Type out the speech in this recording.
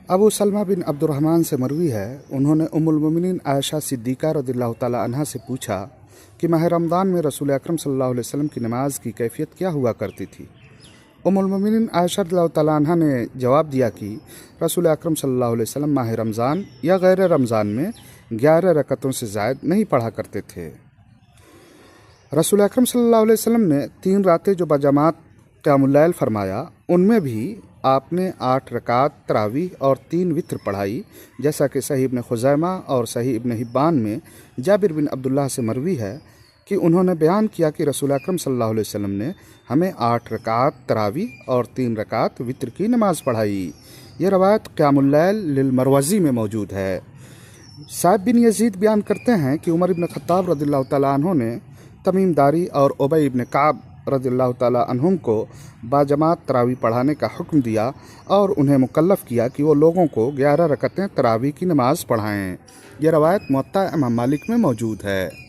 अबू सलमा बिन Abdurrahman से मरवी है, उन्होंने उम्मुल मोमिनीन आयशा सिद्दीक़ा रज़ियल्लाहु ताला अन्हा से पूछा कि माह रमज़ान में रसूल अकरम सल्लल्लाहु अलैहि वसल्लम की नमाज की कैफियत क्या हुआ करती थी। उम्मुल मोमिनीन आयशा रज़ियल्लाहु ताला अन्हा ने जवाब दिया कि रसूल अकरम सल्लल्लाहु अलैहि वसल्लम माह रमज़ान या गैर रमज़ान में 11 रकतों से ज़ायद नहीं पढ़ा करते थे। रसूल अकरम सल्लल्लाहु अलैहि वसल्लम ने 3 रातें जो बजमात क़यामुल लैल फरमाया, उनमें भी आपने 8 रकात तरावीह और 3 वित्र पढ़ाई, जैसा कि सही इब्न खुज़ैमा और सही इब्न हिब्बान में जाबिर बिन अब्दुल्लाह से मरवी है कि उन्होंने बयान किया कि रसूल अकरम सल्लल्लाहु अलैहि वसल्लम ने हमें 8 रकात तरावीह और 3 रकात वित्र की नमाज़ पढ़ाई। ये रवायत क़यामुल लैल लिल मरवज़ी में मौजूद है। साइब बिन यजीद बयान करते हैं कि उमर इब्न ख़त्ताब रज़ियल्लाहु ताला अन्हु ने तमीम दारी और उबई इब्न काब रज़ियल्लाहु ताला अन्हुम को बाजमात तरावीह पढ़ाने का हुक्म दिया और उन्हें मुकल्लफ़ किया कि वो लोगों को 11 रकतें तरावीह की नमाज़ पढ़ाएँ। यह रवायत मुअत्ता इमाम मालिक में मौजूद है।